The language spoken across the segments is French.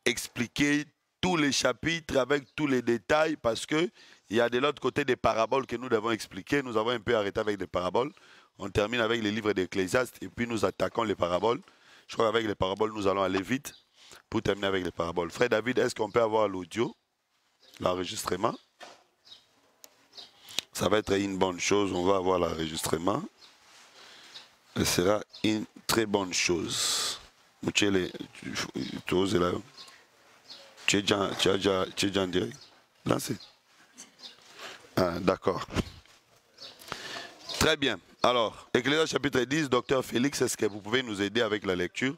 expliquer tous les chapitres avec tous les détails parce qu'il y a de l'autre côté des paraboles que nous devons expliquer. Nous avons un peu arrêté avec des paraboles. On termine avec les livres d'Ecclésiaste et puis nous attaquons les paraboles. Je crois qu'avec les paraboles, nous allons aller vite pour terminer avec les paraboles. Frère David, est-ce qu'on peut avoir l'audio, l'enregistrement? Ça va être une bonne chose. On va avoir l'enregistrement. Ce sera une très bonne chose. Tu es déjà en direct? Lancez. Ah, d'accord. Très bien. Alors, Ecclésiaste chapitre 10, docteur Félix, est-ce que vous pouvez nous aider avec la lecture?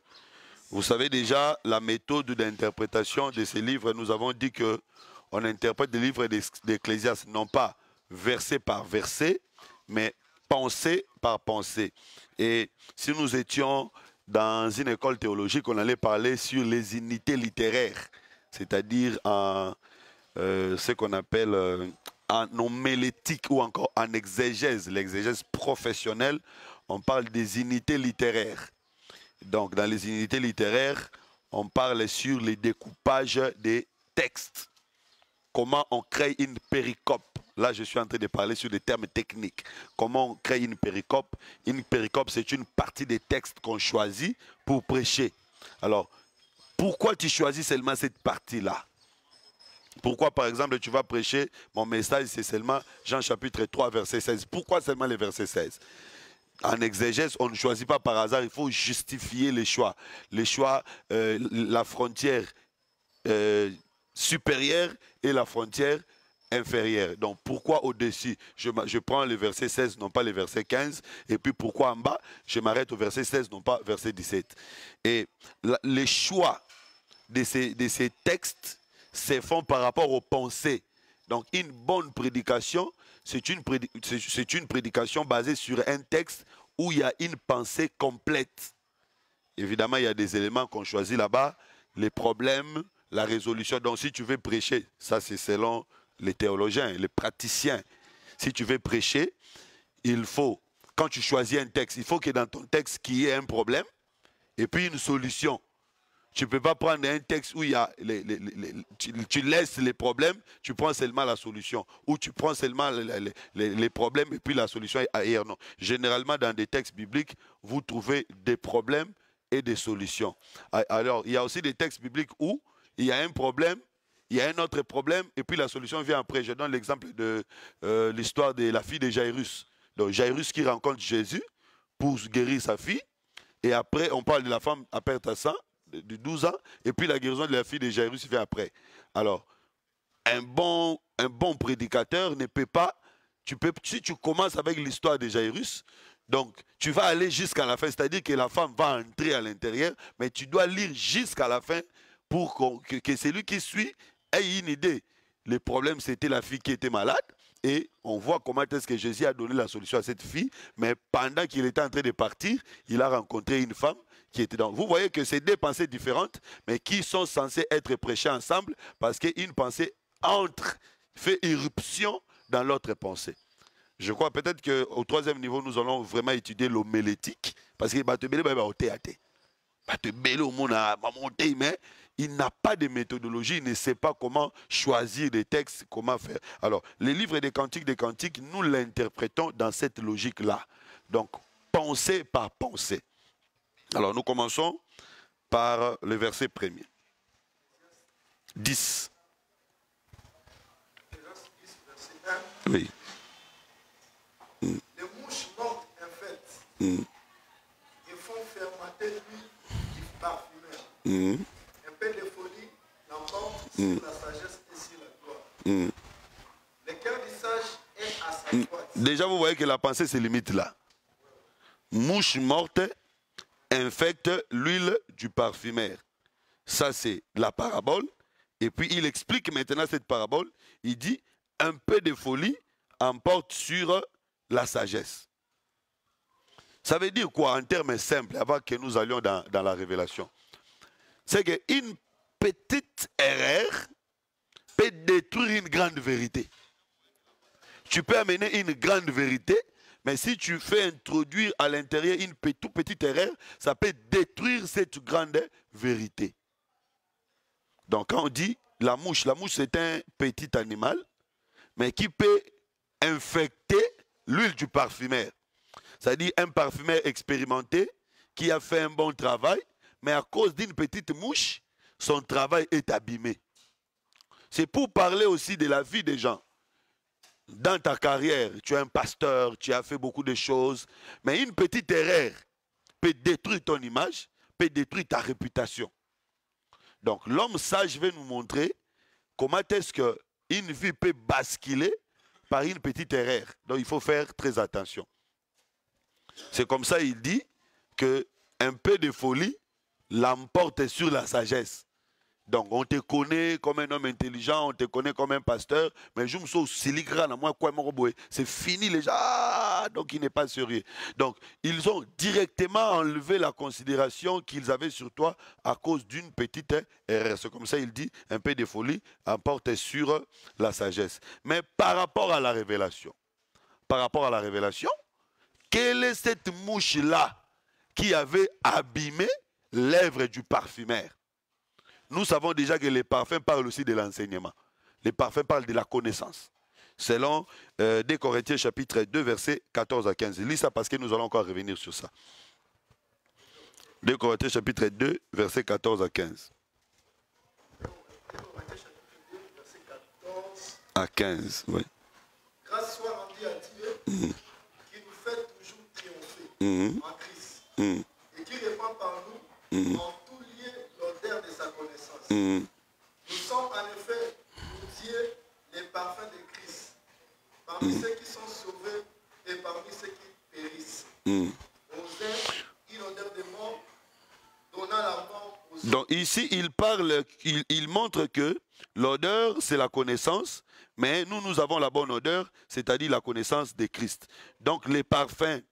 Vous savez déjà la méthode d'interprétation de ces livres. Nous avons dit qu'on interprète les livres d'Ecclésiaste non pas verset par verset, mais pensée par pensée. Et si nous étions dans une école théologique, on allait parler sur les unités littéraires, c'est-à-dire en ce qu'on appelle en homilétique ou encore en exégèse, l'exégèse professionnelle, on parle des unités littéraires. Donc dans les unités littéraires, on parle sur les découpages des textes. Comment on crée une péricope. Là, je suis en train de parler sur des termes techniques. Comment on crée une péricope? Une péricope, c'est une partie des textes qu'on choisit pour prêcher. Alors, pourquoi tu choisis seulement cette partie-là? Pourquoi, par exemple, tu vas prêcher, mon message, c'est seulement Jean chapitre 3, verset 16. Pourquoi seulement le verset 16? En exégèse, on ne choisit pas par hasard, il faut justifier les choix. Les choix, la frontière supérieure et la frontière inférieure. Donc pourquoi au-dessus je prends le verset 16, non pas le verset 15, et puis pourquoi en bas je m'arrête au verset 16, non pas verset 17. Et les choix de ces textes se font par rapport aux pensées. Donc une bonne prédication, c'est une prédication basée sur un texte où il y a une pensée complète. Évidemment, il y a des éléments qu'on choisit là-bas, les problèmes, la résolution. Donc si tu veux prêcher, ça c'est selon les théologiens, les praticiens. Si tu veux prêcher, il faut, quand tu choisis un texte, il faut que dans ton texte qu'il y ait un problème et puis une solution. Tu ne peux pas prendre un texte où il y a tu laisses les problèmes, tu prends seulement la solution. Ou tu prends seulement les problèmes et puis la solution est ailleurs. Non. Généralement, dans des textes bibliques, vous trouvez des problèmes et des solutions. Alors, il y a aussi des textes bibliques où il y a un problème, il y a un autre problème, et puis la solution vient après. Je donne l'exemple de l'histoire de la fille de Jairus. Donc, Jairus qui rencontre Jésus pour guérir sa fille. Et après, on parle de la femme à perte à sang, de 12 ans, et puis la guérison de la fille de Jairus vient après. Alors, un bon prédicateur ne peut pas, si tu commences avec l'histoire de Jairus, donc tu vas aller jusqu'à la fin, c'est-à-dire que la femme va entrer à l'intérieur, mais tu dois lire jusqu'à la fin pour que celui qui suit ait une idée. Le problème, c'était la fille qui était malade, et on voit comment est-ce que Jésus a donné la solution à cette fille, mais pendant qu'il était en train de partir, il a rencontré une femme qui était dans... Vous voyez que c'est deux pensées différentes, mais qui sont censées être prêchées ensemble, parce qu'une pensée fait irruption dans l'autre pensée. Je crois peut-être qu'au troisième niveau, nous allons vraiment étudier l'homilétique, parce que mais il n'a pas de méthodologie, il ne sait pas comment choisir des textes, comment faire. Alors, les livres des cantiques, nous l'interprétons dans cette logique-là. Donc, pensée par pensée. Alors, nous commençons par le verset premier. 10. Oui. Les mouches mortes infectes et font fermenter l'huile du parfumeur. Un peu de folie l'emporte sur la sagesse et sur la gloire. Le cœur du sage est à sa droite. Déjà, vous voyez que la pensée se limite là. Mouche morte infecte l'huile du parfumeur. Ça, c'est la parabole. Et puis, il explique maintenant cette parabole. Il dit, un peu de folie emporte sur la sagesse. Ça veut dire quoi en termes simples, avant que nous allions dans la révélation? C'est qu'une petite erreur peut détruire une grande vérité. Tu peux amener une grande vérité, mais si tu fais introduire à l'intérieur une toute petite erreur, ça peut détruire cette grande vérité. Donc quand on dit la mouche c'est un petit animal, mais qui peut infecter l'huile du parfumeur. C'est-à-dire un parfumeur expérimenté qui a fait un bon travail, mais à cause d'une petite mouche, son travail est abîmé. C'est pour parler aussi de la vie des gens. Dans ta carrière, tu es un pasteur, tu as fait beaucoup de choses, mais une petite erreur peut détruire ton image, peut détruire ta réputation. Donc l'homme sage veut nous montrer comment est-ce qu'une vie peut basculer par une petite erreur. Donc il faut faire très attention. C'est comme ça il dit qu'un peu de folie l'emporte sur la sagesse. Donc on te connaît comme un homme intelligent, on te connaît comme un pasteur, mais je me suis c'est fini les gens, donc il n'est pas sérieux. Donc ils ont directement enlevé la considération qu'ils avaient sur toi à cause d'une petite erreur. C'est comme ça il dit, un peu de folie emporte sur la sagesse. Mais par rapport à la révélation, quelle est cette mouche-là qui avait abîmé l'œuvre du parfumeur? Nous savons déjà que les parfums parlent aussi de l'enseignement. Les parfums parlent de la connaissance. Selon 2 Corinthiens chapitre 2, versets 14 à 15. Lis ça parce que nous allons encore revenir sur ça. 2 Corinthiens chapitre 2, versets 14 à 15. À 15, oui. Grâce soit rendue à Dieu qui nous fait toujours triompher en Christ et qui répand par nous en tout lieu l'odeur de sa connaissance. Nous sommes en effet, pour Dieu, les parfums de Christ, parmi ceux qui sont sauvés et parmi ceux qui périssent. Aux uns, une odeur de mort, donnant la mort aux autres. Donc ici, il montre que l'odeur, c'est la connaissance, mais nous avons la bonne odeur, c'est-à-dire la connaissance de Christ. Donc les parfums,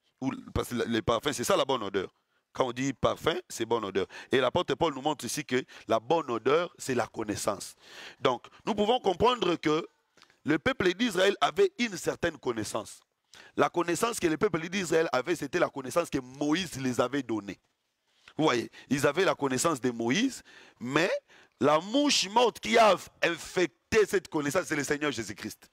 parce que les parfums, c'est ça la bonne odeur. Quand on dit parfum, c'est bonne odeur. Et l'apôtre Paul nous montre ici que la bonne odeur, c'est la connaissance. Donc, nous pouvons comprendre que le peuple d'Israël avait une certaine connaissance. La connaissance que le peuple d'Israël avait, c'était la connaissance que Moïse les avait donnée. Vous voyez, ils avaient la connaissance de Moïse, mais la mouche morte qui a infecté cette connaissance, c'est le Seigneur Jésus-Christ.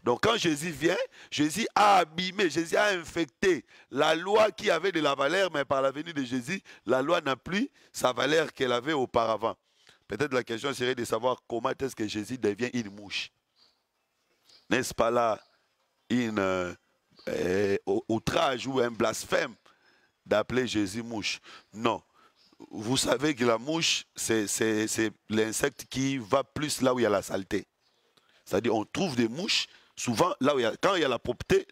Donc quand Jésus vient, Jésus a abîmé, Jésus a infecté la loi qui avait de la valeur, mais par la venue de Jésus, la loi n'a plus sa valeur qu'elle avait auparavant. Peut-être la question serait de savoir comment est-ce que Jésus devient une mouche. N'est-ce pas là une outrage ou un blasphème d'appeler Jésus mouche? Non. Vous savez que la mouche, c'est l'insecte qui va plus là où il y a la saleté. C'est-à-dire on trouve des mouches, souvent là où quand il y a la propreté,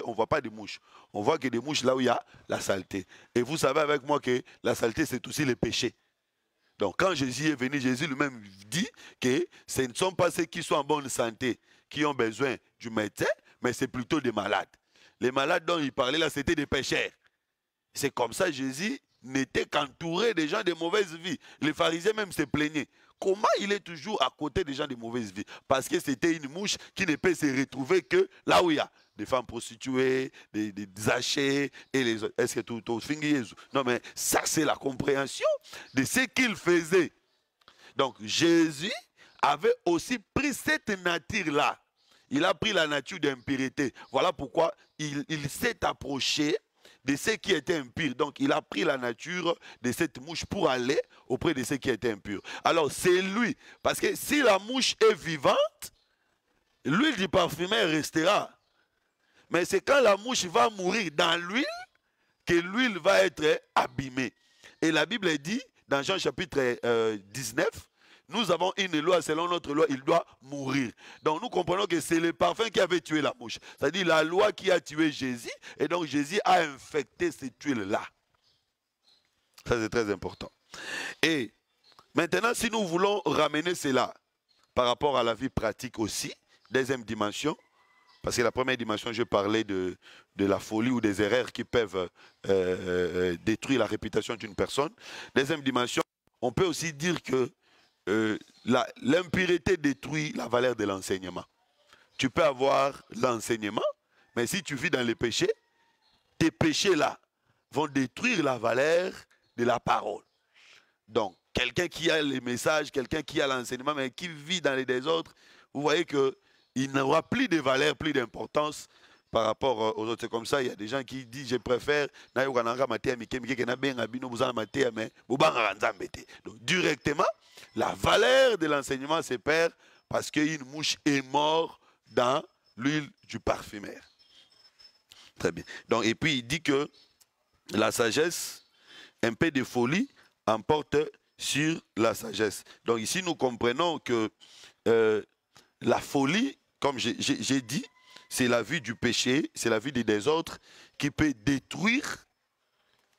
on ne voit pas de mouches. On voit que des mouches là où il y a la saleté. Et vous savez avec moi que la saleté, c'est aussi le péché. Donc quand Jésus est venu, Jésus lui-même dit que ce ne sont pas ceux qui sont en bonne santé qui ont besoin du médecin, mais c'est plutôt des malades. Les malades dont il parlait là, c'était des pécheurs. C'est comme ça Jésus n'était qu'entouré des gens de mauvaise vie. Les pharisiens même se plaignaient. Comment il est toujours à côté des gens de mauvaise vie? Parce que c'était une mouche qui ne peut se retrouver que là où il y a des femmes prostituées, des hachés et les autres. Est-ce que tout finit? Non, mais ça, c'est la compréhension de ce qu'il faisait. Donc, Jésus avait aussi pris cette nature-là. Il a pris la nature d'impureté. Voilà pourquoi il s'est approché de ceux qui étaient impurs. Donc, il a pris la nature de cette mouche pour aller auprès de ceux qui étaient impurs. Alors, c'est lui. Parce que si la mouche est vivante, l'huile du parfumeur restera. Mais c'est quand la mouche va mourir dans l'huile que l'huile va être abîmée. Et la Bible dit, dans Jean chapitre 19, nous avons une loi, selon notre loi, il doit mourir. Donc nous comprenons que c'est le parfum qui avait tué la mouche. C'est-à-dire la loi qui a tué Jésus, et donc Jésus a infecté cette huile-là. Ça c'est très important. Et maintenant, si nous voulons ramener cela par rapport à la vie pratique aussi, deuxième dimension, parce que la première dimension, je parlais de la folie ou des erreurs qui peuvent détruire la réputation d'une personne. Deuxième dimension, on peut aussi dire que l'impureté détruit la valeur de l'enseignement. Tu peux avoir l'enseignement, mais si tu vis dans les péchés, tes péchés-là vont détruire la valeur de la parole. Donc, quelqu'un qui a les messages, quelqu'un qui a l'enseignement, mais qui vit dans les désordres, vous voyez qu'il n'aura plus de valeur, plus d'importance par rapport aux autres. C'est comme ça, il y a des gens qui disent, je préfère, donc directement, la valeur de l'enseignement se perd parce qu'une mouche est morte dans l'huile du parfumeur. Très bien. Donc, et puis il dit que la sagesse, un peu de folie, emporte sur la sagesse. Donc ici, nous comprenons que la folie, comme j'ai dit, c'est la vue du péché, c'est la vue des désordres qui peut détruire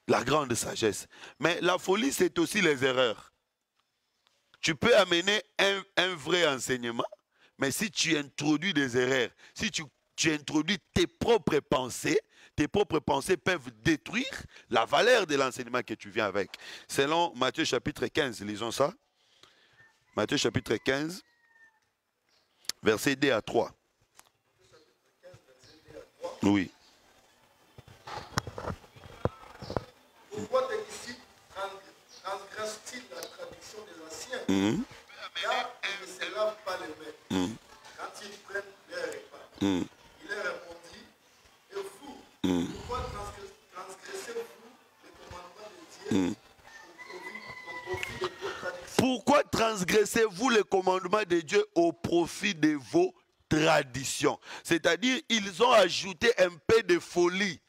la grande sagesse. Mais la folie, c'est aussi les erreurs. Tu peux amener un vrai enseignement, mais si tu introduis des erreurs, si tu introduis tes propres pensées peuvent détruire la valeur de l'enseignement que tu viens avec. Selon Matthieu chapitre 15, lisons ça. Matthieu chapitre 15, versets 2 à 3. Oui. Pourquoi tes disciples transgressent-ils la tradition des anciens? Car ils ne se lavent pas les mains quand ils prennent leur repas. Il leur répondit, et vous, pourquoi transgressez-vous les commandements de Dieu au profit de vos traditions? Pourquoi transgressez-vous les commandements de Dieu au profit de vos traditions? C'est-à-dire, ils ont ajouté un peu de folie.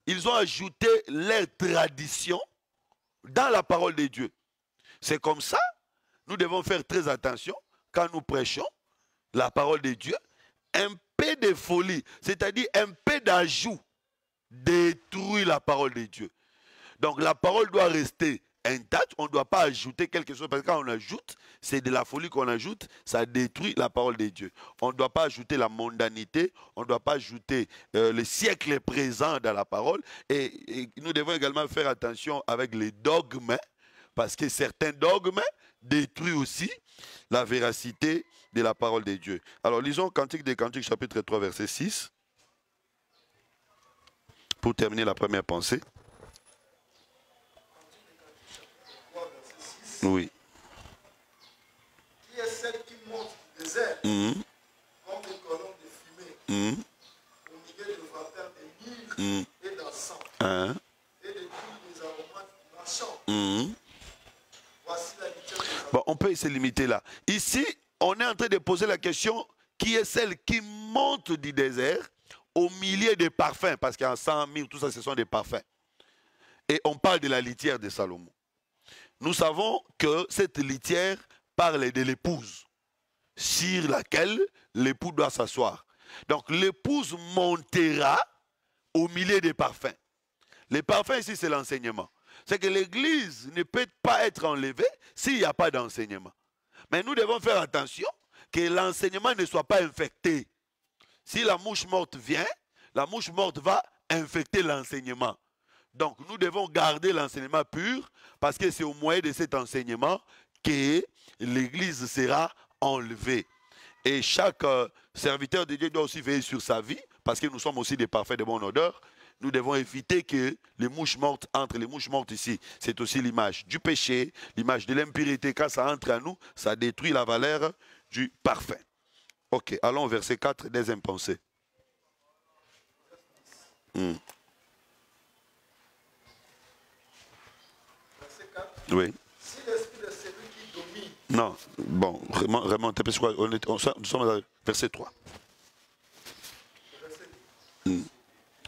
Ils ont ajouté leur tradition dans la parole de Dieu. C'est comme ça, nous devons faire très attention quand nous prêchons la parole de Dieu. Un peu de folie, c'est-à-dire un peu d'ajout, détruit la parole de Dieu. Donc la parole doit rester intacte, on ne doit pas ajouter quelque chose, parce que quand on ajoute, c'est de la folie qu'on ajoute, ça détruit la parole de Dieu. On ne doit pas ajouter la mondanité, on ne doit pas ajouter le siècle présent dans la parole, et nous devons également faire attention avec les dogmes, parce que certains dogmes détruisent aussi la véracité de la parole de Dieu. Alors lisons Cantique des Cantiques chapitre 3 verset 6, pour terminer la première pensée. Oui. Qui est celle qui monte du désert comme des colonnes de fumée au milieu de vapeurs de myrrhe et d'encens et de tous les aromates marchands? Voici la litière des aromates. Bon, on peut se limiter là. Ici, on est en train de poser la question, qui est celle qui monte du désert au milieu des parfums, parce qu'il y a 100 000, tout ça, ce sont des parfums. Et on parle de la litière de Salomon. Nous savons que cette litière parle de l'épouse, sur laquelle l'époux doit s'asseoir. Donc l'épouse montera au milieu des parfums. Les parfums ici, c'est l'enseignement. C'est que l'église ne peut pas être enlevée s'il n'y a pas d'enseignement. Mais nous devons faire attention que l'enseignement ne soit pas infecté. Si la mouche morte vient, la mouche morte va infecter l'enseignement. Donc nous devons garder l'enseignement pur, parce que c'est au moyen de cet enseignement que l'église sera enlevée. Et chaque serviteur de Dieu doit aussi veiller sur sa vie, parce que nous sommes aussi des parfaits de bonne odeur. Nous devons éviter que les mouches mortes entrent. Les mouches mortes ici, c'est aussi l'image du péché, l'image de l'impurité. Quand ça entre à nous, ça détruit la valeur du parfum. Ok, allons au verset 4, deuxième pensée. Oui. Si l'esprit de celui qui domine. Non, bon, remontez, parce que nous sommes à verset 3. L'aiguille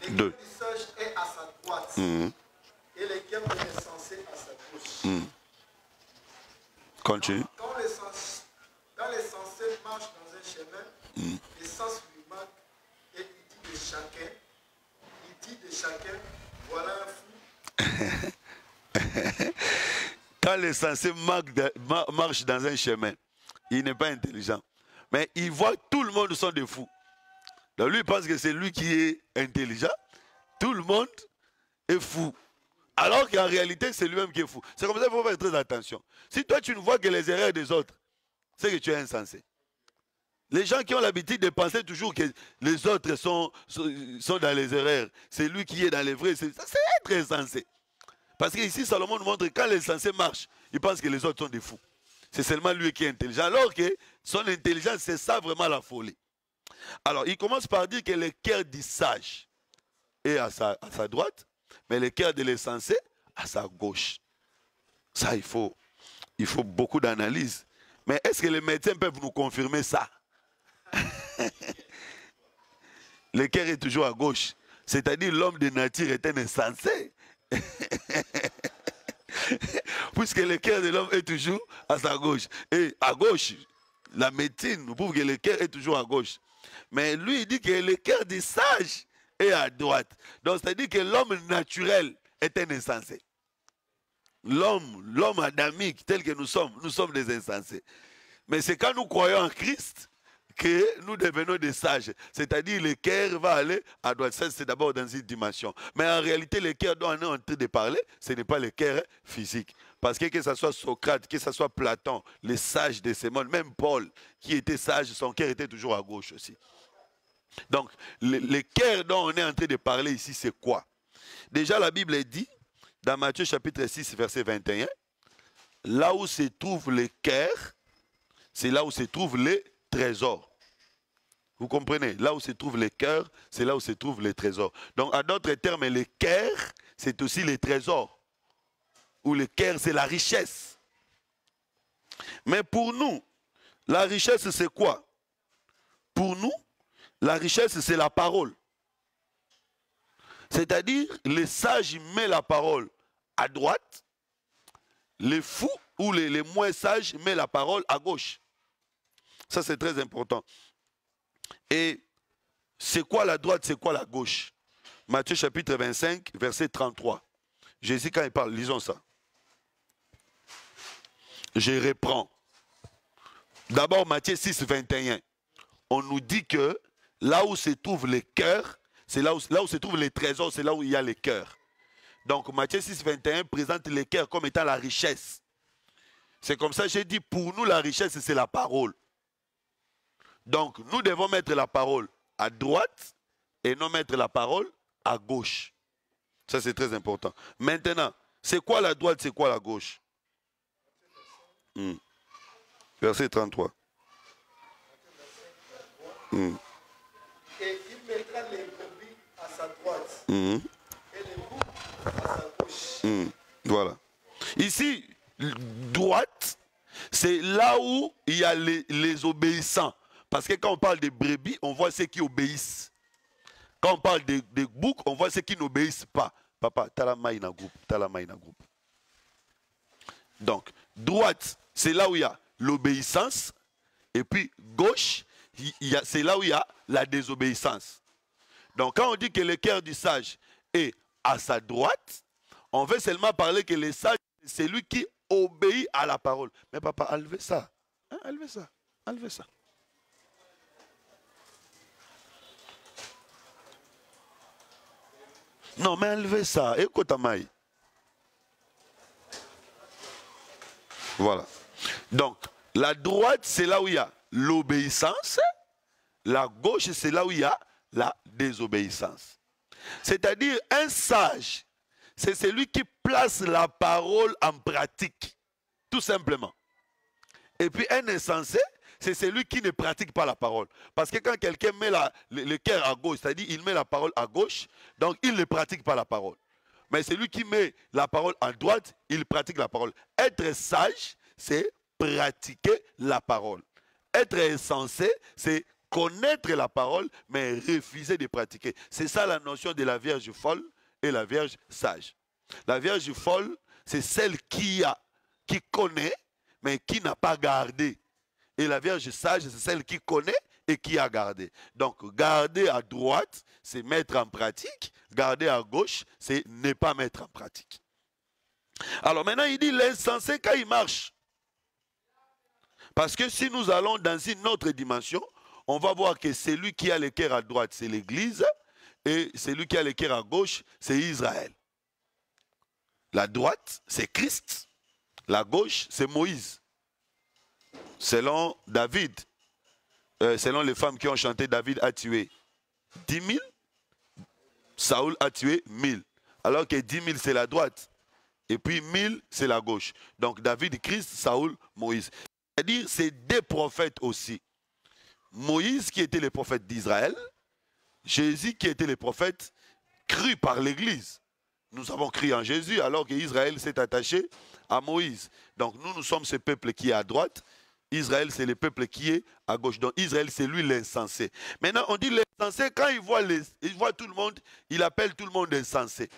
du sage est à sa droite et les guêpes de l'insensé à sa gauche. Continue. Quand les sensés marchent dans un chemin, les sens lui marquent et il dit de chacun, voilà un fou. Quand les sensés marchent dans un chemin, il n'est pas intelligent. Mais il voit que tout le monde sont des fous. Donc lui, il pense que c'est lui qui est intelligent. Tout le monde est fou. Alors qu'en réalité, c'est lui-même qui est fou. C'est comme ça qu'il faut faire très attention. Si toi, tu ne vois que les erreurs des autres, c'est que tu es insensé. Les gens qui ont l'habitude de penser toujours que les autres sont dans les erreurs, c'est lui qui est dans les vrais, c'est être insensé. Parce qu'ici, Salomon nous montre que quand les insensés marchent, il pense que les autres sont des fous. C'est seulement lui qui est intelligent. Alors que son intelligence, c'est ça vraiment la folie. Alors, il commence par dire que le cœur du sage est à sa droite, mais le cœur de l'insensé à sa gauche. Ça, il faut beaucoup d'analyse. Mais est-ce que les médecins peuvent nous confirmer ça? Le cœur est toujours à gauche. C'est-à-dire l'homme de nature est un insensé. Puisque le cœur de l'homme est toujours à sa gauche. Et à gauche, la médecine nous prouve que le cœur est toujours à gauche. Mais lui, il dit que le cœur des sages est à droite. Donc, c'est-à-dire que l'homme naturel est un insensé. L'homme adamique tel que nous sommes des insensés. Mais c'est quand nous croyons en Christ que nous devenons des sages. C'est-à-dire le cœur va aller à droite. Ça, c'est d'abord dans une dimension. Mais en réalité, le cœur dont on est en train de parler, ce n'est pas le cœur physique. Parce que ce soit Socrate, que ce soit Platon, les sages de ce monde, même Paul, qui était sage, son cœur était toujours à gauche aussi. Donc, le cœur dont on est en train de parler ici, c'est quoi? Déjà, la Bible dit, dans Matthieu chapitre 6, verset 21, là où se trouve le cœur, c'est là où se trouvent les trésors. Vous comprenez? Là où se trouve le cœur, c'est là où se trouvent les trésors. Donc, à d'autres termes, le cœur, c'est aussi les trésors. Ou le cœur, c'est la richesse. Mais pour nous, la richesse, c'est quoi? Pour nous, la richesse, c'est la parole. C'est-à-dire, les sages mettent la parole à droite, les fous ou les moins sages mettent la parole à gauche. Ça, c'est très important. Et c'est quoi la droite, c'est quoi la gauche? Matthieu chapitre 25, verset 33. Jésus, quand il parle, lisons ça. Je reprends. D'abord, Matthieu 6, 21. On nous dit que là où se trouve le cœur, c'est là où se trouvent les trésors, c'est là où il y a les cœurs. Donc, Matthieu 6, 21 présente les cœurs comme étant la richesse. C'est comme ça que j'ai dit, pour nous, la richesse, c'est la parole. Donc, nous devons mettre la parole à droite et non mettre la parole à gauche. Ça, c'est très important. Maintenant, c'est quoi la droite, c'est quoi la gauche? Verset 33. Et il mettra les brebis à sa droite et les boucs à sa gauche. Voilà. Ici, droite, c'est là où il y a les obéissants. Parce que quand on parle des brebis, on voit ceux qui obéissent. Quand on parle des boucs, on voit ceux qui n'obéissent pas. Papa, talamaïna groupe. Donc, droite, c'est là où il y a l'obéissance. Et puis, gauche, c'est là où il y a la désobéissance. Donc, quand on dit que le cœur du sage est à sa droite, on veut seulement parler que le sage, c'est lui qui obéit à la parole. Mais papa, enlevez ça. Hein, enlevez ça. Enlevez ça. Non, mais enlevez ça. Écoute, Amaï. Voilà. Donc, la droite, c'est là où il y a l'obéissance. La gauche, c'est là où il y a la désobéissance. C'est-à-dire, un sage, c'est celui qui place la parole en pratique. Tout simplement. Et puis, un insensé, c'est celui qui ne pratique pas la parole. Parce que quand quelqu'un met le cœur à gauche, c'est-à-dire il met la parole à gauche, donc il ne pratique pas la parole. Mais celui qui met la parole à droite, il pratique la parole. Être sage, c'est pratiquer la parole. Être insensé, c'est connaître la parole, mais refuser de pratiquer. C'est ça la notion de la Vierge folle et la Vierge sage. La Vierge folle, c'est celle qui connaît, mais qui n'a pas gardé. Et la Vierge sage, c'est celle qui connaît et qui a gardé. Donc, garder à droite, c'est mettre en pratique. Garder à gauche, c'est ne pas mettre en pratique. Alors maintenant, il dit l'insensé quand il marche. Parce que si nous allons dans une autre dimension, on va voir que celui qui a le cœur à droite, c'est l'Église. Et celui qui a le cœur à gauche, c'est Israël. La droite, c'est Christ. La gauche, c'est Moïse. Selon David, selon les femmes qui ont chanté, David a tué 10 000, Saoul a tué 1000. Alors que 10 000 c'est la droite Et puis 1000, c'est la gauche. Donc David, Christ, Saoul, Moïse. C'est-à-dire, c'est des prophètes aussi. Moïse qui était le prophète d'Israël, Jésus qui était le prophète cru par l'Église. Nous avons cru en Jésus alors qu'Israël s'est attaché à Moïse. Donc nous sommes ce peuple qui est à droite. Israël, c'est le peuple qui est à gauche. Donc Israël, c'est lui l'insensé. Maintenant, on dit l'insensé, quand il voit tout le monde, il appelle tout le monde insensé.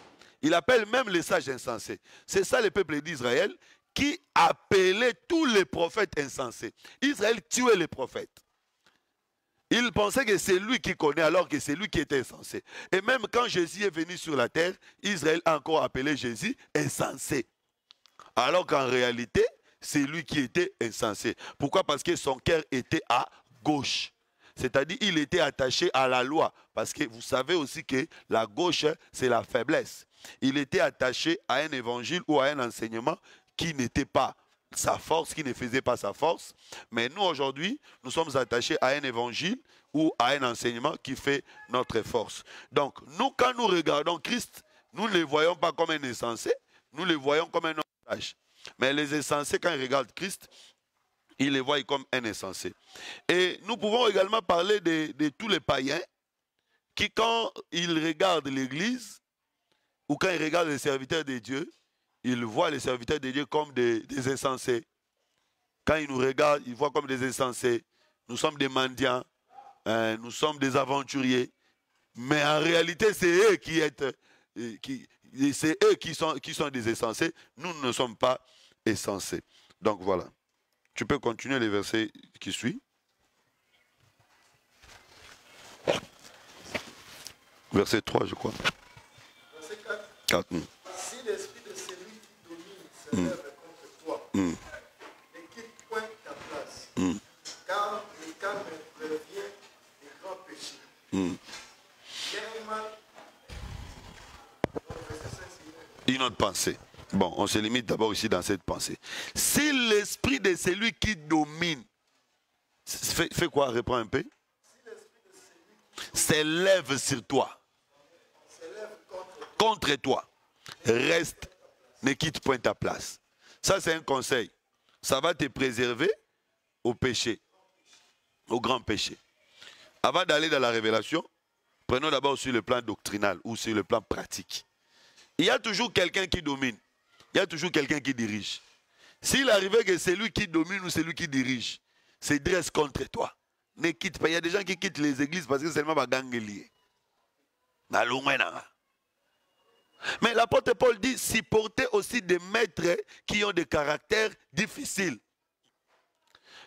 Il appelle même les sages insensés. C'est ça le peuple d'Israël qui appelait tous les prophètes insensés. Israël tuait les prophètes. Il pensait que c'est lui qui connaît alors que c'est lui qui était insensé. Et même quand Jésus est venu sur la terre, Israël a encore appelé Jésus insensé. Alors qu'en réalité, c'est lui qui était insensé. Pourquoi? Parce que son cœur était à gauche. C'est-à-dire qu'il était attaché à la loi. Parce que vous savez aussi que la gauche, c'est la faiblesse. Il était attaché à un évangile ou à un enseignement qui n'était pas sa force, qui ne faisait pas sa force. Mais nous, aujourd'hui, nous sommes attachés à un évangile ou à un enseignement qui fait notre force. Donc, nous, quand nous regardons Christ, nous ne le voyons pas comme un insensé, nous le voyons comme un homme sage. Mais les insensés, quand ils regardent Christ, ils le voient comme un insensé. Et nous pouvons également parler de tous les païens qui, quand ils regardent l'Église, ou quand ils regardent les serviteurs de Dieu, ils voient les serviteurs de Dieu comme des insensés. Quand ils nous regardent, ils voient comme des insensés. Nous sommes des mendiants, nous sommes des aventuriers. Mais en réalité, c'est eux qui sont des insensés. Nous ne sommes pas insensés. Donc voilà. Tu peux continuer les versets qui suivent. Verset 3, je crois. Verset 4. 4. Si l'esprit de celui qui domine s'élève contre toi, ne quitte point ta place, car le calme prévient les grands péchés. Bien ou mal, donc, verset 5, Une autre pensée. Bon, on se limite d'abord ici dans cette pensée. Si l'esprit de celui qui domine, fait quoi? Reprends un peu. S'élève sur toi, contre toi, reste, ne quitte point ta place. Ça, c'est un conseil. Ça va te préserver au péché, au grand péché. Avant d'aller dans la révélation, prenons d'abord sur le plan doctrinal ou sur le plan pratique. Il y a toujours quelqu'un qui domine. Il y a toujours quelqu'un qui dirige. S'il arrivait que c'est lui qui domine ou c'est lui qui dirige, se dresse contre toi. Ne quitte pas. Il y a des gens qui quittent les églises parce que c'est seulement gang lié. Mais l'apôtre Paul dit, supportez aussi des maîtres qui ont des caractères difficiles.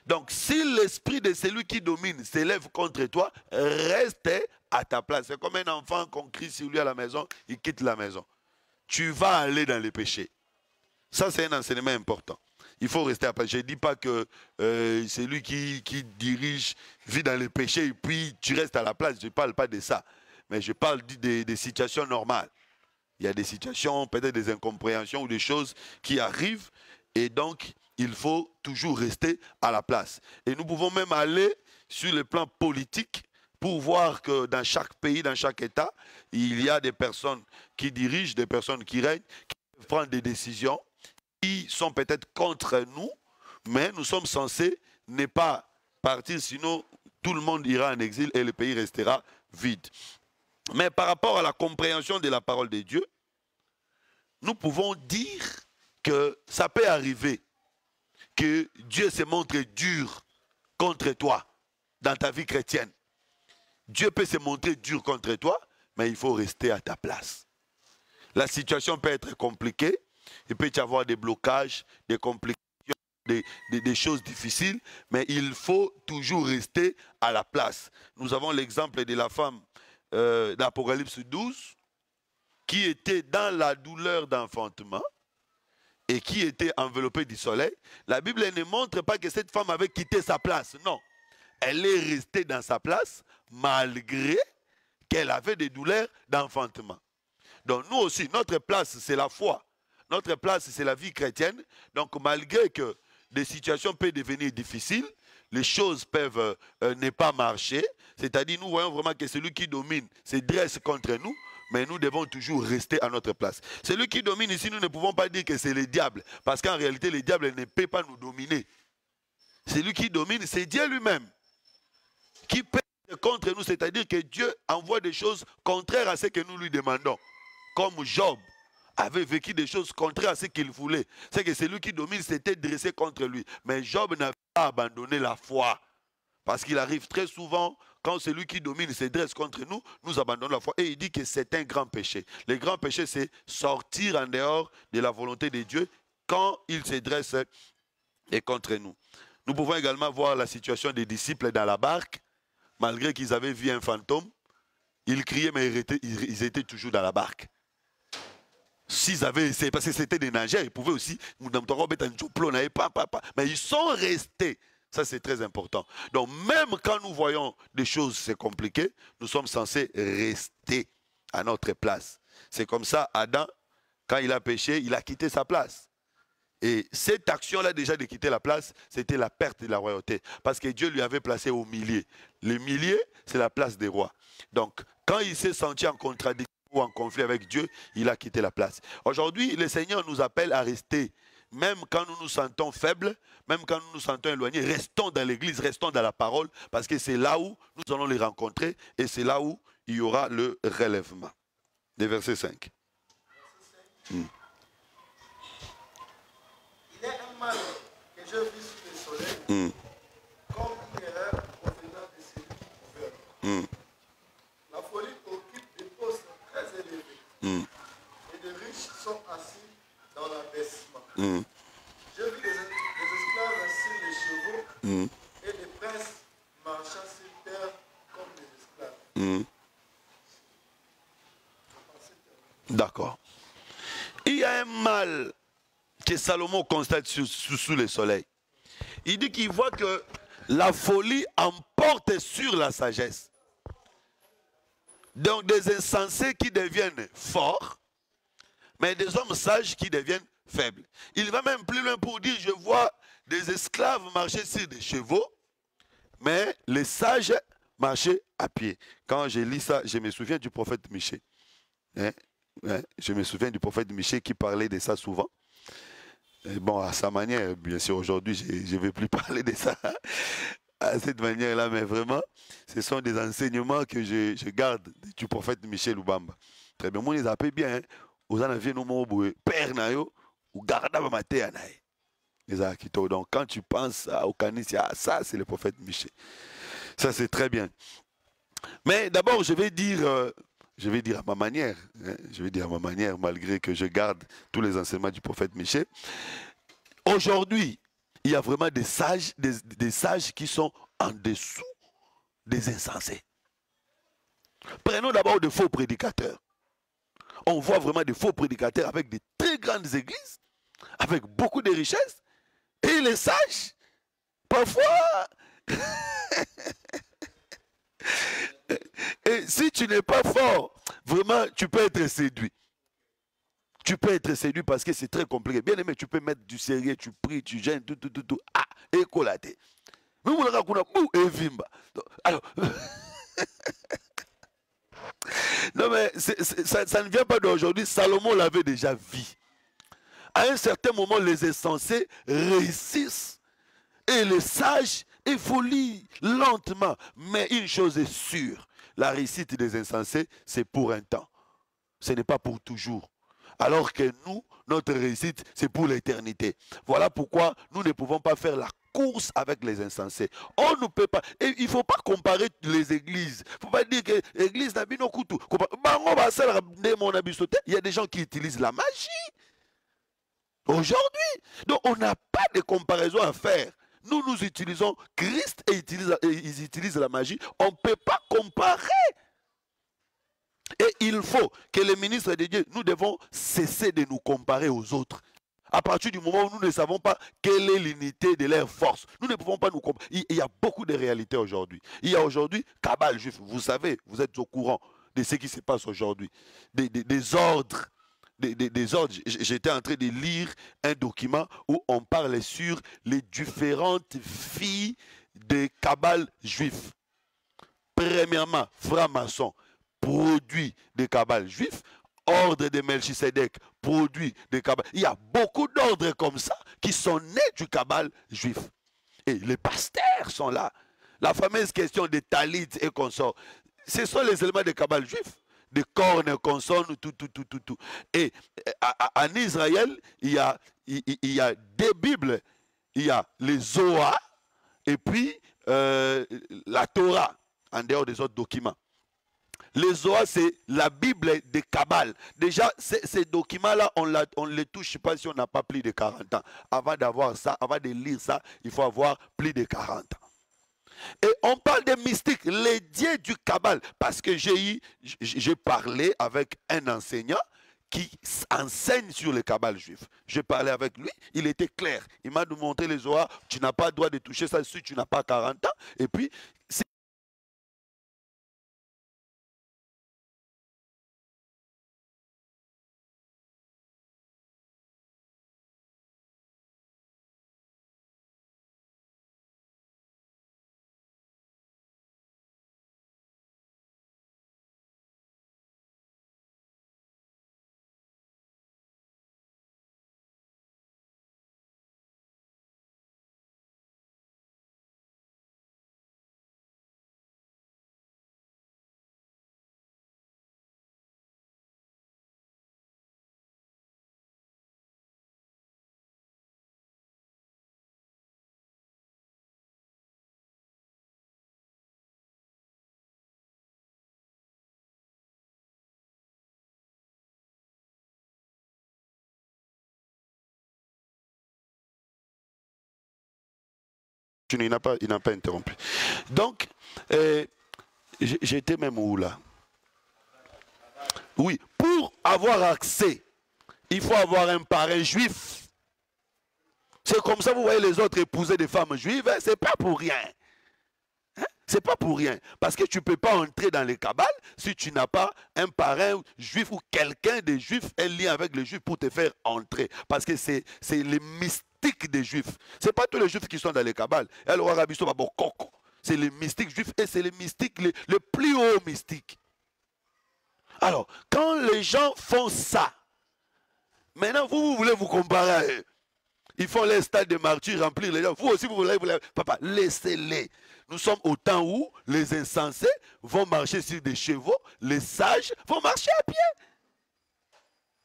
Donc, si l'esprit de celui qui domine s'élève contre toi, reste à ta place. C'est comme un enfant qu'on crie sur lui à la maison, il quitte la maison. Tu vas aller dans les péchés. Ça, c'est un enseignement important. Il faut rester à place. Je ne dis pas que c'est lui qui dirige, vit dans les péchés et puis tu restes à la place. Je ne parle pas de ça. Mais je parle des situations normales. Il y a des situations, peut-être des incompréhensions ou des choses qui arrivent. Et donc, il faut toujours rester à la place. Et nous pouvons même aller sur le plan politique pour voir que dans chaque pays, dans chaque État, il y a des personnes qui dirigent, des personnes qui règnent, qui prennent des décisions qui sont peut-être contre nous, mais nous sommes censés ne pas partir, sinon tout le monde ira en exil et le pays restera vide. Mais par rapport à la compréhension de la parole de Dieu, nous pouvons dire que ça peut arriver que Dieu se montre dur contre toi dans ta vie chrétienne. Dieu peut se montrer dur contre toi, mais il faut rester à ta place. La situation peut être compliquée, il peut y avoir des blocages, des complications, des choses difficiles, mais il faut toujours rester à la place. Nous avons l'exemple de la femme d'Apocalypse 12, qui était dans la douleur d'enfantement et qui était enveloppée du soleil. La Bible ne montre pas que cette femme avait quitté sa place, non. Elle est restée dans sa place malgré qu'elle avait des douleurs d'enfantement. Donc nous aussi, notre place, c'est la foi. Notre place, c'est la vie chrétienne. Donc malgré que des situations peuvent devenir difficiles, les choses peuvent ne pas marcher. C'est-à-dire, nous voyons vraiment que celui qui domine se dresse contre nous. mais nous devons toujours rester à notre place. Celui qui domine ici, nous ne pouvons pas dire que c'est le diable, parce qu'en réalité, le diable ne peut pas nous dominer. Celui qui domine, c'est Dieu lui-même, qui peut contre nous, c'est-à-dire que Dieu envoie des choses contraires à ce que nous lui demandons. Comme Job avait vécu des choses contraires à ce qu'il voulait. C'est que celui qui domine s'était dressé contre lui. Mais Job n'avait pas abandonné la foi. Parce qu'il arrive très souvent, quand celui qui domine se dresse contre nous, nous abandonnons la foi. Et il dit que c'est un grand péché. Le grand péché, c'est sortir en dehors de la volonté de Dieu quand il se dresse et contre nous. Nous pouvons également voir la situation des disciples dans la barque. Malgré qu'ils avaient vu un fantôme, ils criaient, mais ils étaient toujours dans la barque. S'ils avaient essayé, parce que c'était des nageurs, ils pouvaient aussi, mais ils sont restés. Ça, c'est très important. Donc, même quand nous voyons des choses, c'est compliqué, nous sommes censés rester à notre place. C'est comme ça, Adam, quand il a péché, il a quitté sa place. Et cette action-là, déjà de quitter la place, c'était la perte de la royauté. Parce que Dieu lui avait placé au milieu. Le milieu, c'est la place des rois. Donc, quand il s'est senti en contradiction ou en conflit avec Dieu, il a quitté la place. Aujourd'hui, le Seigneur nous appelle à rester. Même quand nous nous sentons faibles, même quand nous nous sentons éloignés, restons dans l'église, restons dans la parole, parce que c'est là où nous allons les rencontrer et c'est là où il y aura le relèvement. Des versets 5. Il est un mal que je vis sous le soleil, comme une erreur provenant de celui qui gouverne. La folie occupe des postes très élevés, et les riches sont assis dans l'abaissement. Je vis des esclaves assis les chevaux, et des princes marchant sur terre comme des esclaves. D'accord. Il y a un mal que Salomon constate sous le soleil. Il dit qu'il voit que la folie emporte sur la sagesse. Donc des insensés qui deviennent forts, mais des hommes sages qui deviennent faibles. Il va même plus loin pour dire, je vois des esclaves marcher sur des chevaux, mais les sages marchaient à pied. Quand je lis ça, je me souviens du prophète Michée. Je me souviens du prophète Michée qui parlait de ça souvent. Et bon, à sa manière, bien sûr, aujourd'hui, je ne vais plus parler de ça à cette manière-là, mais vraiment, ce sont des enseignements que je garde du prophète Michel Lubamba. Très bien, moi, je les appelle bien. Aux années, nous père nayo ou garda maté donc, quand tu penses au Kanisia, ça, c'est le prophète Michel. Ça, c'est très bien. Mais d'abord, je vais dire à ma manière, malgré que je garde tous les enseignements du prophète Michel. Aujourd'hui, il y a vraiment des sages qui sont en dessous des insensés. Prenons d'abord de faux prédicateurs. On voit vraiment des faux prédicateurs avec de très grandes églises, avec beaucoup de richesses. Et les sages, parfois... Et si tu n'es pas fort, vraiment, tu peux être séduit. Tu peux être séduit parce que c'est très compliqué. Bien aimé, tu peux mettre du sérieux, tu pries, tu gênes, tout. Ah, et colaté. Mais vous l'avez et vimba. Alors, non mais ça ne vient pas d'aujourd'hui. Salomon l'avait déjà vu. À un certain moment, les insensés réussissent. Et les sages, il faut lire lentement. Mais une chose est sûre, la réussite des insensés, c'est pour un temps. Ce n'est pas pour toujours. Alors que nous, notre réussite, c'est pour l'éternité. Voilà pourquoi nous ne pouvons pas faire la course avec les insensés. On ne peut pas. Et il ne faut pas comparer les églises. Il ne faut pas dire que l'église n'a pas couteau. Il y a des gens qui utilisent la magie. Aujourd'hui. Donc on n'a pas de comparaison à faire. Nous utilisons Christ et ils utilisent la magie. On ne peut pas comparer. Et il faut que les ministres de Dieu, nous devons cesser de nous comparer aux autres. À partir du moment où nous ne savons pas quelle est l'unité de leur force, nous ne pouvons pas nous comparer. Il y a beaucoup de réalités aujourd'hui. Il y a aujourd'hui cabale juif. Vous savez, vous êtes au courant de ce qui se passe aujourd'hui. Des ordres. Des ordres. J'étais en train de lire un document où on parle sur les différentes filles des cabales juifs. Premièrement, francs-maçons. produit des Kabbales juifs. Ordre de Melchisedec, produit des Kabbales. Il y a beaucoup d'ordres comme ça qui sont nés du Kabbale juif. Et les pasteurs sont là. La fameuse question des Talit et consorts, ce sont les éléments des Kabbale juifs. Des cornes, consonnes, tout. Et en Israël, il y a des Bibles. Il y a les Zohar et puis la Torah, en dehors des autres documents. Les Zohar, c'est la Bible des Kabbales. Déjà, ces documents-là, on ne les touche pas si on n'a pas plus de 40 ans. Avant d'avoir ça, avant de lire ça, il faut avoir plus de 40 ans. Et on parle des mystiques, les dieux du Kabbale. Parce que j'ai parlé avec un enseignant qui enseigne sur le Kabbale juif. J'ai parlé avec lui, il était clair. Il m'a montré les Zohar, tu n'as pas le droit de toucher ça si tu n'as pas 40 ans. Et puis, il n'a pas interrompu. Donc, j'étais même où là? Oui, pour avoir accès, il faut avoir un parrain juif. C'est comme ça, vous voyez les autres épouser des femmes juives, hein, c'est pas pour rien. Hein? C'est pas pour rien. Parce que tu ne peux pas entrer dans les Kabbales si tu n'as pas un parrain juif ou quelqu'un de juif, un lien avec les juifs pour te faire entrer. Parce que c'est les mystiques des juifs. Ce n'est pas tous les juifs qui sont dans les Kabbales. C'est les mystiques juifs et c'est les mystiques, les plus hauts mystiques. Alors, quand les gens font ça, maintenant vous voulez vous comparer à eux. Ils font les stades de martyrs, remplir les gens. Vous aussi, vous voulez. Papa, laissez-les. Nous sommes au temps où les insensés vont marcher sur des chevaux, les sages vont marcher à pied.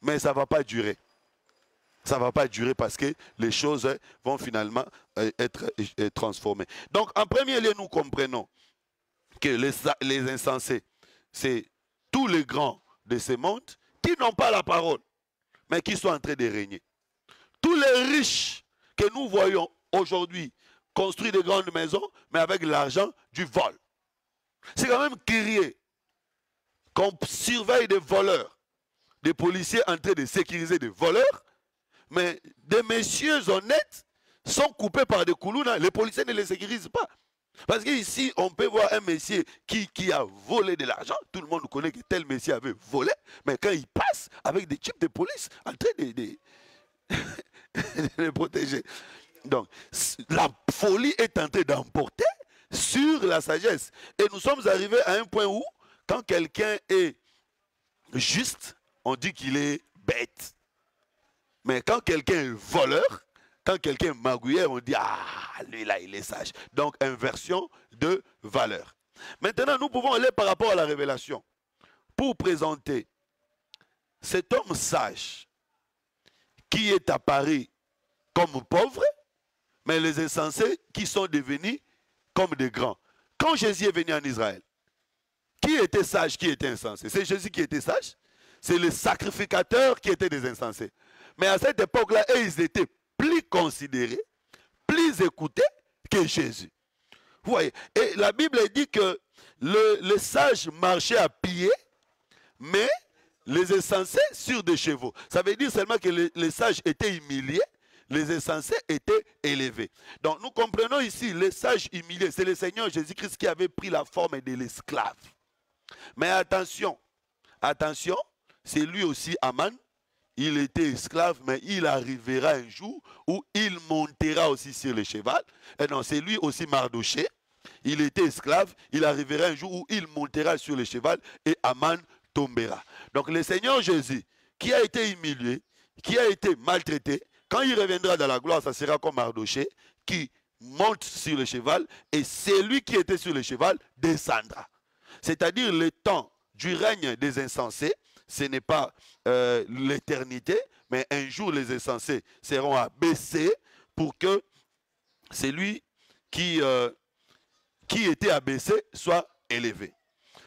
Mais ça ne va pas durer. Ça ne va pas durer parce que les choses vont finalement être transformées. Donc, en premier lieu, nous comprenons que les insensés, c'est tous les grands de ce monde qui n'ont pas la parole, mais qui sont en train de régner. Tous les riches que nous voyons aujourd'hui construire des grandes maisons, mais avec l'argent du vol. C'est quand même curieux qu'on surveille des voleurs, des policiers en train de sécuriser des voleurs, mais des messieurs honnêtes sont coupés par des koulounas. Les policiers ne les sécurisent pas. Parce qu'ici, on peut voir un monsieur qui a volé de l'argent. Tout le monde connaît que tel monsieur avait volé, mais quand il passe avec des types de police en train de les protéger. Donc, la folie est en train d'emporter sur la sagesse. Et nous sommes arrivés à un point où, quand quelqu'un est juste, on dit qu'il est bête. Mais quand quelqu'un est voleur, quand quelqu'un est magouilleur, on dit « Ah, lui là, il est sage ». Donc, inversion de valeur. Maintenant, nous pouvons aller par rapport à la révélation pour présenter cet homme sage qui est apparu comme pauvre, mais les insensés qui sont devenus comme des grands. Quand Jésus est venu en Israël, qui était sage, qui était insensé? C'est Jésus qui était sage, c'est les sacrificateurs qui étaient des insensés. Mais à cette époque-là, ils étaient plus considérés, plus écoutés que Jésus. Vous voyez, et la Bible dit que les sages marchaient à pied, mais les insensés sur des chevaux. Ça veut dire seulement que les sages étaient humiliés, les insensés étaient élevés. Donc nous comprenons ici, les sages humiliés, c'est le Seigneur Jésus-Christ qui avait pris la forme de l'esclave. Mais attention, attention, c'est lui aussi Aman, il était esclave, mais il arrivera un jour où il montera aussi sur le cheval. Et non, c'est lui aussi Mardoché, il était esclave, il arrivera un jour où il montera sur le cheval et Aman tombera. Donc le Seigneur Jésus, qui a été humilié, qui a été maltraité, quand il reviendra dans la gloire, ça sera comme Mardoché, qui monte sur le cheval et celui qui était sur le cheval descendra. C'est-à-dire le temps du règne des insensés, ce n'est pas l'éternité, mais un jour les insensés seront abaissés pour que celui qui était abaissé soit élevé.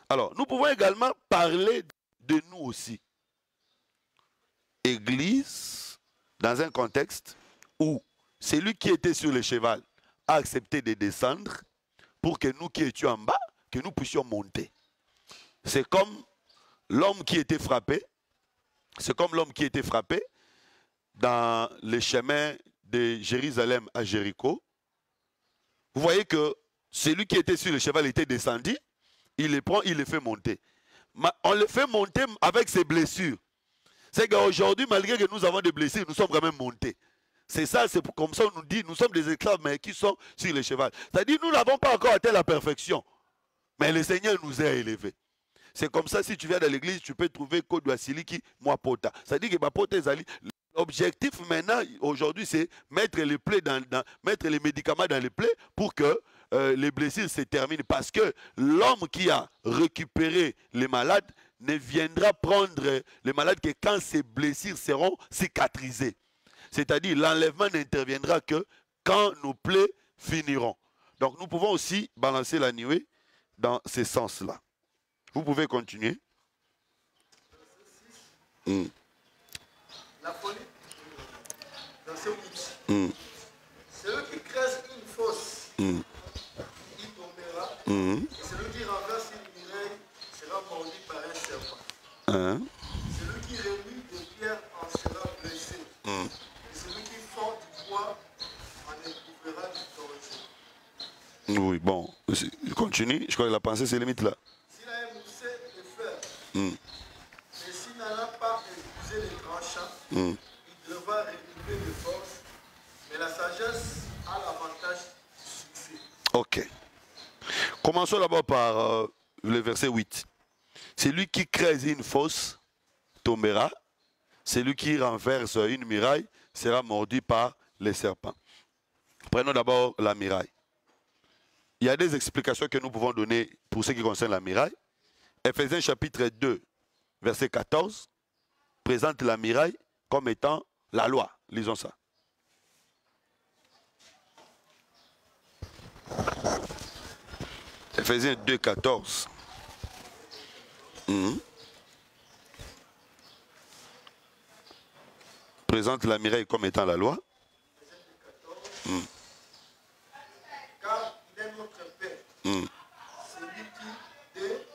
Alors, nous pouvons également parler de nous aussi. Église, dans un contexte où celui qui était sur le cheval a accepté de descendre pour que nous qui étions en bas, que nous puissions monter. C'est comme l'homme qui était frappé, dans les chemins de Jérusalem à Jéricho. Vous voyez que celui qui était sur le cheval était descendu, il les prend, il les fait monter. On les fait monter avec ses blessures. C'est qu'aujourd'hui, malgré que nous avons des blessures, nous sommes quand même montés. C'est ça, c'est comme ça on nous dit, nous sommes des esclaves, mais qui sont sur le cheval. C'est-à-dire, nous n'avons pas encore atteint la perfection, mais le Seigneur nous a élevés. C'est comme ça, si tu viens dans l'église, tu peux trouver Code Wassili qui moi pota. C'est-à-dire que ma pota est l'objectif maintenant, aujourd'hui, c'est mettre les plaies mettre les médicaments dans les plaies pour que les blessures se terminent. Parce que l'homme qui a récupéré les malades ne viendra prendre les malades que quand ces blessures seront cicatrisées. C'est-à-dire l'enlèvement n'interviendra que quand nos plaies finiront. Donc nous pouvons aussi balancer la nuée dans ce sens-là. Vous pouvez continuer. La folie, verset 8. Celui qui creuse une fosse, il tombera. Et celui qui renverse une mireille sera mordu par un serpent. Celui qui remue des pierres en sera blessé. Et celui qui fond du bois en éprouvera du torture. Oui, bon, je continue. Je crois que la pensée se limite là. S'il a émoussé le fer, et s'il n'en a pas épousé les tranchants, il devra récupérer de force, mais la sagesse a l'avantage du succès. Ok. Commençons d'abord par le verset 8. Celui qui creuse une fosse tombera. Celui qui renverse une muraille sera mordu par les serpents. Prenons d'abord la muraille. Il y a des explications que nous pouvons donner pour ce qui concerne la muraille. Ephésiens chapitre 2, verset 14, présente la muraille comme étant la loi. Lisons ça. Ephésiens 2, 14. Présente la muraille comme étant la loi. Car il est notre Père, celui qui, dès,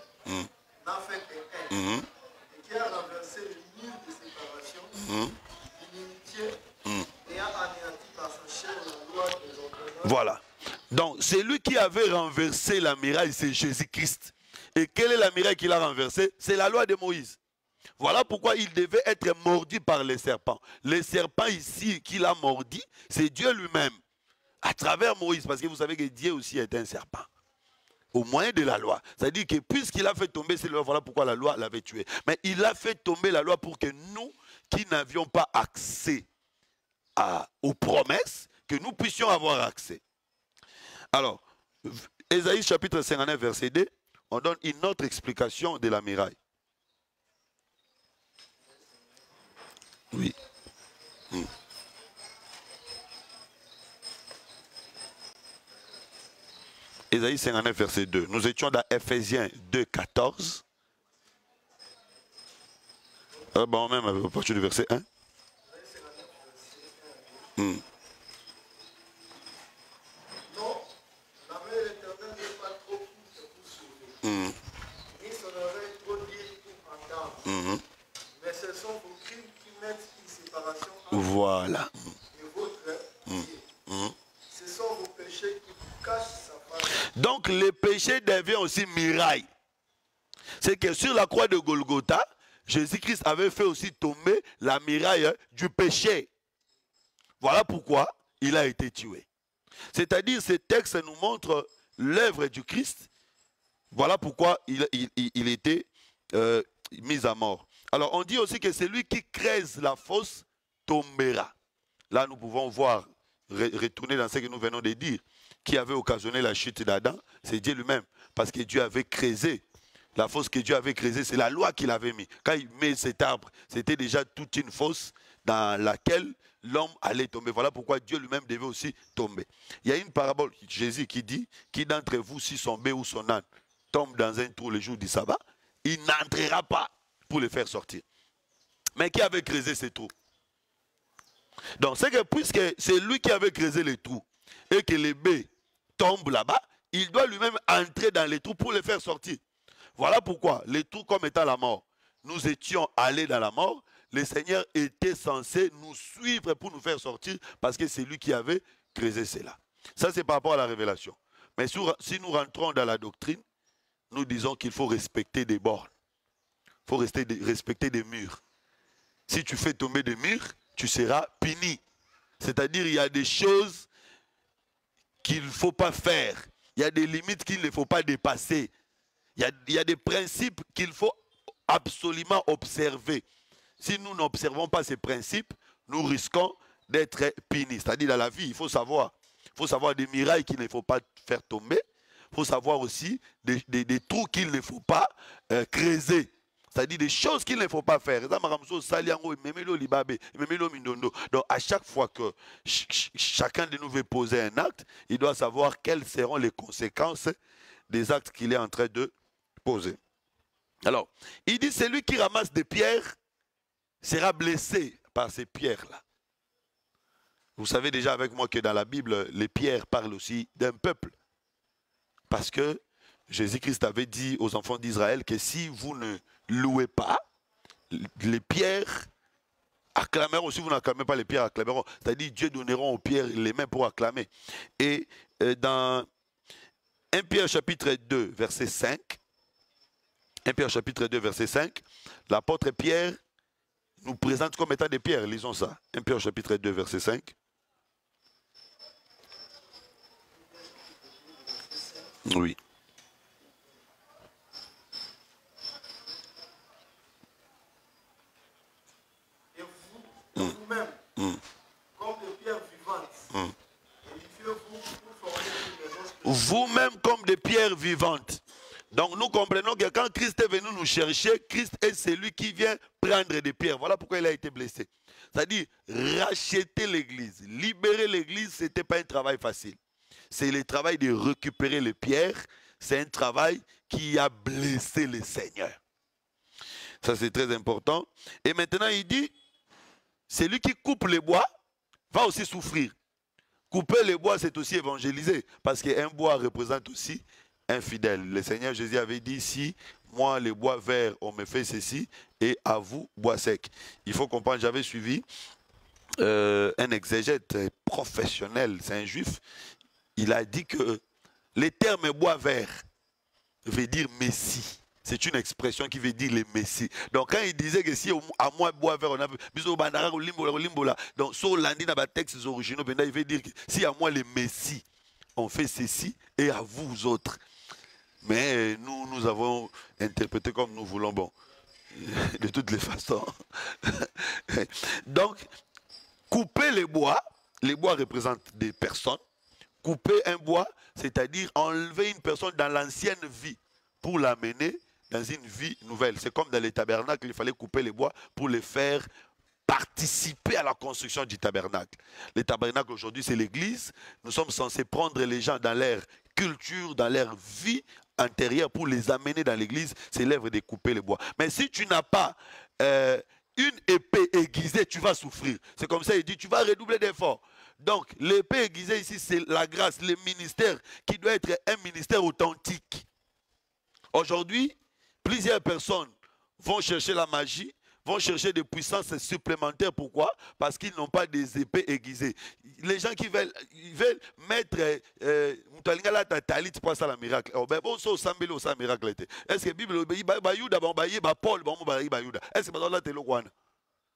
n'a fait qu'un, et qui a renversé le mur de séparation, l'inimitié, et a anéanti par sa chair la loi des ordonnances. Voilà. Donc, c'est lui qui avait renversé la muraille, c'est Jésus-Christ. Et quelle est la muraille qu'il a renversée? C'est la loi de Moïse. Voilà pourquoi il devait être mordu par les serpents. Les serpents ici qu'il a mordi, c'est Dieu lui-même. À travers Moïse, parce que vous savez que Dieu aussi est un serpent. Au moyen de la loi. C'est-à-dire que puisqu'il a fait tomber cette loi, voilà pourquoi la loi l'avait tué. Mais il a fait tomber la loi pour que nous, qui n'avions pas accès aux promesses, que nous puissions avoir accès. Alors, Ésaïe chapitre 59, verset 2, on donne une autre explication de la muraille. Oui. Ésaïe 59, verset 2. Nous étions dans Ephésiens 2, 14. Bon, même à partir du verset 1. Non, la main de l'Éternel n'est pas trop courte pour sauver, ni son oreille trop dire pour entendre. Mais ce sont vos crimes qui mettent une séparation entre Voilà. et votre pied. Ce sont vos péchés qui vous cachent sa face. Donc le péché devient aussi muraille. C'est que sur la croix de Golgotha, Jésus-Christ avait fait aussi tomber la muraille du péché. Voilà pourquoi il a été tué. C'est-à-dire, ce texte nous montre l'œuvre du Christ, voilà pourquoi il était mis à mort. Alors on dit aussi que celui qui creuse la fosse tombera. Là nous pouvons voir, retourner dans ce que nous venons de dire, qui avait occasionné la chute d'Adam, c'est Dieu lui-même. Parce que Dieu avait creusé. La fosse que Dieu avait creusée, c'est la loi qu'il avait mis. Quand il met cet arbre, c'était déjà toute une fosse dans laquelle l'homme allait tomber. Voilà pourquoi Dieu lui-même devait aussi tomber. Il y a une parabole, Jésus qui dit, qui d'entre vous, si son bœuf ou son âne tombe dans un trou le jour du sabbat, il n'entrera pas pour le faire sortir. Mais qui avait creusé ce trou? Donc c'est que puisque c'est lui qui avait creusé les trous et que les bœufs tombent là-bas, il doit lui-même entrer dans les trous pour les faire sortir. Voilà pourquoi les trous comme étant la mort, nous étions allés dans la mort, le Seigneur était censé nous suivre pour nous faire sortir parce que c'est lui qui avait creusé cela. Ça c'est par rapport à la révélation. Mais si nous rentrons dans la doctrine, nous disons qu'il faut respecter des bornes. Il faut respecter des murs. Si tu fais tomber des murs, tu seras puni. C'est-à-dire il y a des choses qu'il ne faut pas faire. Il y a des limites qu'il ne faut pas dépasser. Il y a des principes qu'il faut absolument observer. Si nous n'observons pas ces principes, nous risquons d'être punis. C'est-à-dire dans la vie, il faut savoir des murailles qu'il ne faut pas faire tomber. Il faut savoir aussi des trous qu'il ne faut pas creuser. C'est-à-dire des choses qu'il ne faut pas faire. Donc à chaque fois que chacun de nous veut poser un acte, il doit savoir quelles seront les conséquences des actes qu'il est en train de poser. Alors, il dit celui qui ramasse des pierres sera blessé par ces pierres-là. Vous savez déjà avec moi que dans la Bible, les pierres parlent aussi d'un peuple. Parce que Jésus-Christ avait dit aux enfants d'Israël que si vous ne louez pas, les pierres acclameront. Si vous n'acclamez pas, les pierres acclameront. C'est-à-dire Dieu donnera aux pierres les mains pour acclamer. Et dans 1 Pierre chapitre 2, verset 5, 1 Pierre chapitre 2, verset 5, l'apôtre Pierre nous présente comme étant des pierres. Lisons ça. 1 Pierre chapitre 2, verset 5. Oui. Et vous-même, comme des pierres vivantes, vous-même comme des pierres vivantes. Donc nous comprenons que quand Christ est venu nous chercher, Christ est celui qui vient prendre des pierres. Voilà pourquoi il a été blessé. C'est-à-dire racheter l'église, libérer l'église, ce n'était pas un travail facile. C'est le travail de récupérer les pierres. C'est un travail qui a blessé le Seigneur. Ça c'est très important. Et maintenant il dit, celui qui coupe les bois va aussi souffrir. Couper les bois, c'est aussi évangéliser. Parce qu'un bois représente aussi un fidèle. Le Seigneur Jésus avait dit, si moi, les bois verts, on me fait ceci, et à vous, bois secs. Il faut comprendre, j'avais suivi un exégète professionnel, c'est un juif. Il a dit que le terme bois vert veut dire Messie. C'est une expression qui veut dire le Messie. Donc quand il disait que si à moi bois vert, on a donc sur l'andi dans les textes originaux, il veut dire que si à moi le Messie, on fait ceci, et à vous autres. Mais nous avons interprété comme nous voulons, bon, de toutes les façons. Donc, couper les bois représentent des personnes. Couper un bois, c'est-à-dire enlever une personne dans l'ancienne vie pour l'amener dans une vie nouvelle. C'est comme dans les tabernacles, il fallait couper les bois pour les faire participer à la construction du tabernacle. Le tabernacle aujourd'hui, c'est l'église. Nous sommes censés prendre les gens dans leur culture, dans leur vie intérieure pour les amener dans l'église. C'est l'œuvre de couper les bois. Mais si tu n'as pas une épée aiguisée, tu vas souffrir. C'est comme ça, il dit, tu vas redoubler d'efforts. Donc, l'épée aiguisée ici, c'est la grâce, le ministère qui doit être un ministère authentique. Aujourd'hui, plusieurs personnes vont chercher la magie, vont chercher des puissances supplémentaires. Pourquoi? Parce qu'ils n'ont pas des épées aiguisées. Les gens qui veulent mettre talit pour ça la miracle. Est-ce que la Bible est-ce que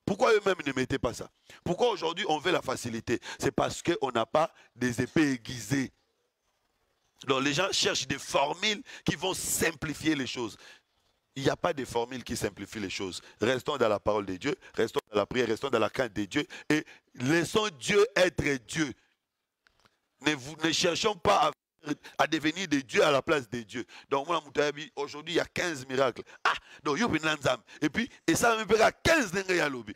pourquoi eux-mêmes ne mettaient pas ça? Pourquoi aujourd'hui on veut la facilité? C'est parce qu'on n'a pas des épées aiguisées. Donc les gens cherchent des formules qui vont simplifier les choses. Il n'y a pas de formule qui simplifie les choses. Restons dans la parole de Dieu, restons dans la prière, restons dans la crainte de Dieu et laissons Dieu être Dieu. Ne cherchons pas à devenir des dieux à la place des dieux. Donc, aujourd'hui, il y a 15 miracles. Ah, donc, et puis, et ça me fera 15 dengue.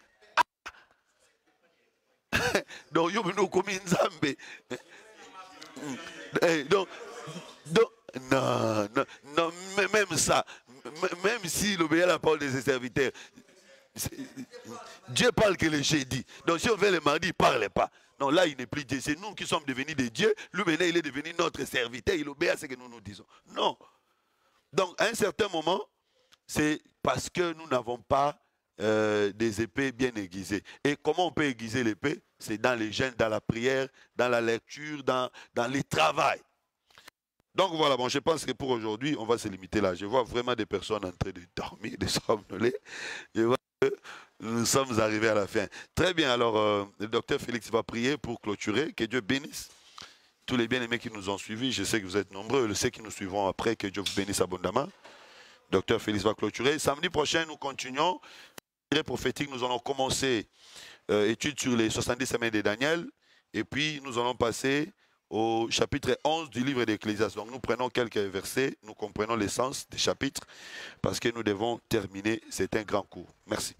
Donc, nous comme Nzambe. Donc, non, même ça, même s'il obéit à la parole de ses serviteurs, Dieu parle que le jeudi. Donc, si on fait le mardi, il ne parle pas. Non, là, il n'est plus Dieu. C'est nous qui sommes devenus des dieux. Lui, maintenant, il est devenu notre serviteur. Il obéit à ce que nous nous disons. Non. Donc, à un certain moment, c'est parce que nous n'avons pas des épées bien aiguisées. Et comment on peut aiguiser l'épée? C'est dans les jeûnes, dans la prière, dans la lecture, dans les travails. Donc voilà, bon, je pense que pour aujourd'hui, on va se limiter là. Je vois vraiment des personnes en train de dormir, de somnoler. Je vois que nous sommes arrivés à la fin. Très bien, alors le docteur Félix va prier pour clôturer. Que Dieu bénisse tous les bien-aimés qui nous ont suivis. Je sais que vous êtes nombreux, je sais que nous suivrons après. Que Dieu vous bénisse abondamment. Docteur Félix va clôturer. Samedi prochain, nous continuons. Prophétique, nous allons commencer étude sur les 70 semaines de Daniel. Et puis, nous allons passer au chapitre 11 du livre d'Ecclésiaste. Donc nous prenons quelques versets, nous comprenons l'essence des chapitres, parce que nous devons terminer, c'est un grand cours. Merci.